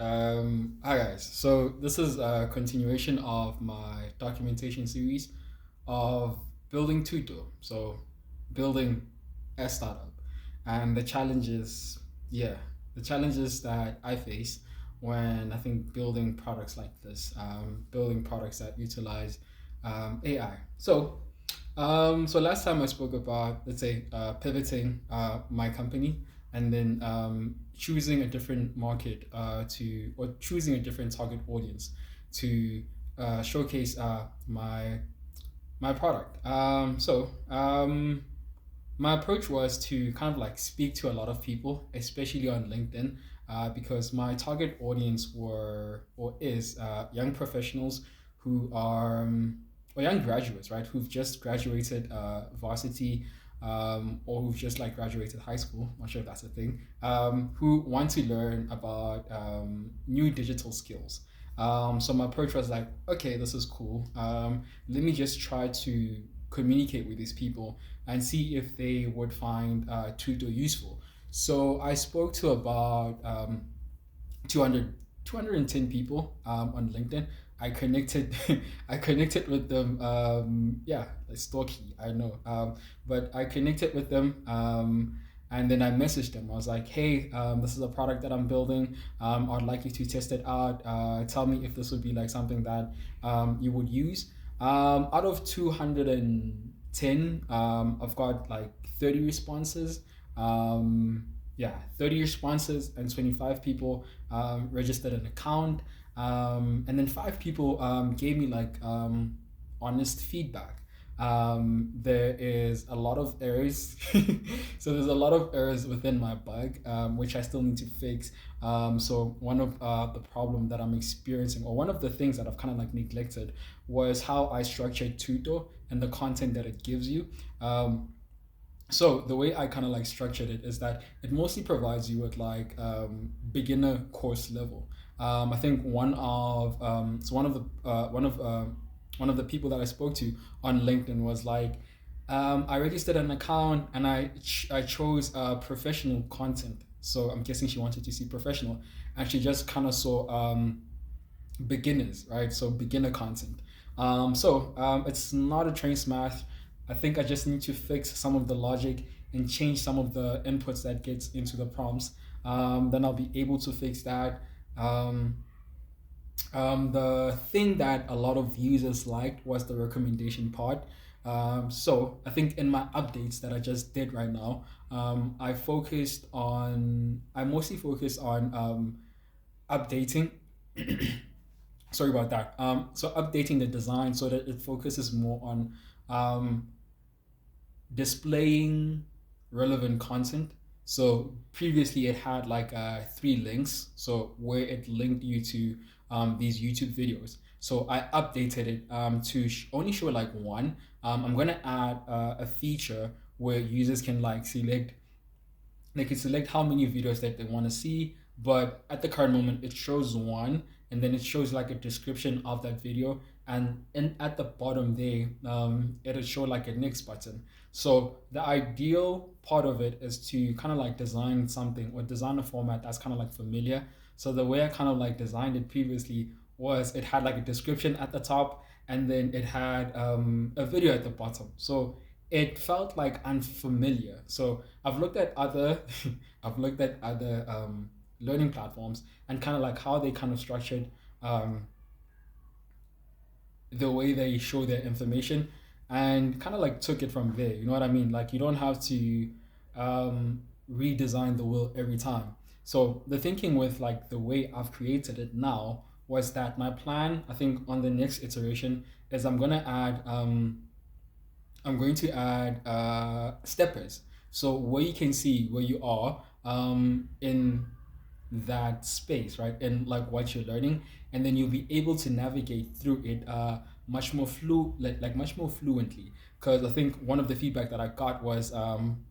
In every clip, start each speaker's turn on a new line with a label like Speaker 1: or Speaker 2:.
Speaker 1: Hi guys. So this is a continuation of my documentation series of building Thuto. So building a startup and the challenges, yeah, the challenges that I face when I think building products like this, building products that utilize AI. So last time I spoke about, let's say, pivoting my company and then choosing a different market or choosing a different target audience to showcase my product. My approach was to kind of like speak to a lot of people, especially on LinkedIn, because my target audience were or is young professionals who are or young graduates, right, who've just graduated varsity or who've just like graduated high school. Not sure if that's a thing. Who want to learn about new digital skills. So my approach was like, okay, this is cool. Let me just try to communicate with these people and see if they would find Tuto useful. So I spoke to about 200, 210 people on LinkedIn. I connected, I connected with them. Yeah, like stalky, I know. But I connected with them. And then I messaged them. I was like, "Hey, this is a product that I'm building. I'd like you to test it out. Tell me if this would be like something that you would use." Out of 210, I've got like 30 responses. Yeah, 30 responses and 25 people registered an account. And then five people gave me like honest feedback. There is a lot of errors. So there's a lot of errors within my bug, which I still need to fix. So one of the problem that I'm experiencing, or one of the things that I've kind of like neglected, was how I structured Tuto and the content that it gives you. So the way I kind of like structured it is that it mostly provides you with like beginner course level. I think one of the people that I spoke to on LinkedIn was like, I registered an account and I chose professional content. So I'm guessing she wanted to see professional, and she just kind of saw beginners, right? So beginner content. It's not a train smash. I think I just need to fix some of the logic and change some of the inputs that gets into the prompts. Then I'll be able to fix that. Um, the thing that a lot of users liked was the recommendation part. So I think in my updates that I just did right now, I mostly focused on updating. Sorry about that. So updating the design so that it focuses more on um, displaying relevant content. So previously it had like three links, so where it linked you to these YouTube videos. So I updated it to only show like one. I'm gonna add a feature where users can like select they can select how many videos that they want to see, but at the current moment it shows one, and then it shows like a description of that video, and at the bottom there it'll show like a next button. So the ideal part of it is to kind of like design something or design a format that's kind of like familiar. So the way I kind of like designed it previously was it had like a description at the top, and then it had a video at the bottom. So it felt like unfamiliar. So I've looked at other I've looked at other learning platforms and kind of like how they kind of structured um, the way they show their information, and kind of like took it from there. You know what I mean? Like you don't have to redesign the wheel every time. So the thinking with like the way I've created it now was that my plan, I think, on the next iteration is I'm going to add steppers. So where you can see where you are in that space, right? And like what you're learning, and then you'll be able to navigate through it much more fluently. Because I think one of the feedback that I got was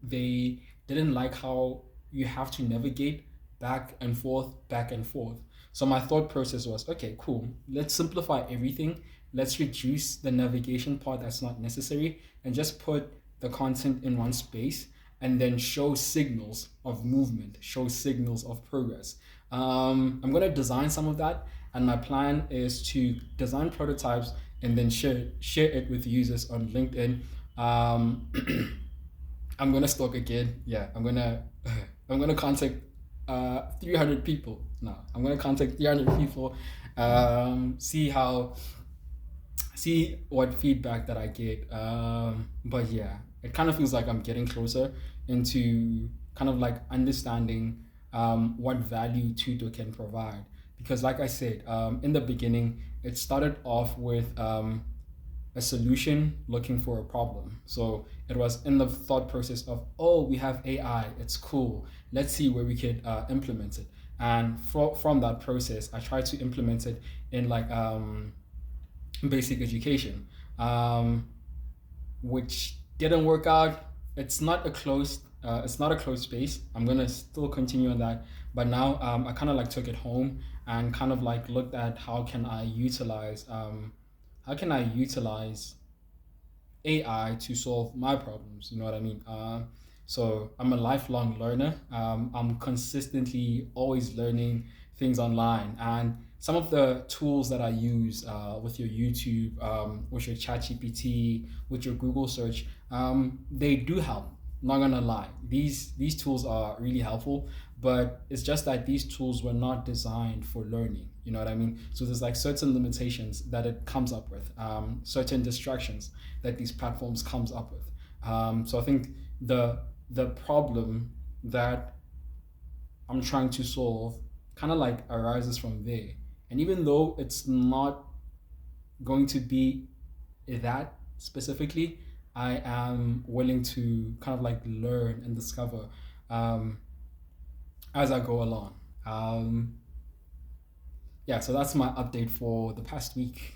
Speaker 1: they didn't like how you have to navigate back and forth, back and forth. So my thought process was, okay, cool. Let's simplify everything. Let's reduce the navigation part that's not necessary and just put the content in one space, and then show signals of movement, show signals of progress. I'm gonna design some of that, and my plan is to design prototypes and then share it with users on LinkedIn. Um, I'm gonna stalk again. Yeah, I'm gonna contact 300 people. No, I'm gonna contact 300 people. See how see what feedback that I get. But yeah, it kind of feels like I'm getting closer into kind of like understanding what value Tutor can provide. Because, like I said, in the beginning, it started off with a solution looking for a problem. So it was in the thought process of, oh, we have AI, it's cool. Let's see where we could implement it. And from that process, I tried to implement it in like basic education, um, which didn't work out. It's not a closed space. I'm gonna still continue on that, but now I kind of like took it home and kind of like looked at how can I utilize AI to solve my problems. You know what I mean? So I'm a lifelong learner. I'm consistently always learning things online, and some of the tools that I use with your YouTube, with your ChatGPT, with your Google search, they do help. Not gonna lie, these tools are really helpful, but it's just that these tools were not designed for learning. You know what I mean? So there's like certain limitations that it comes up with, certain distractions that these platforms comes up with. So I think the the problem that I'm trying to solve kind of like arises from there. And even though it's not going to be that specifically, I am willing to kind of like learn and discover um, as I go along. Yeah, so that's my update for the past week.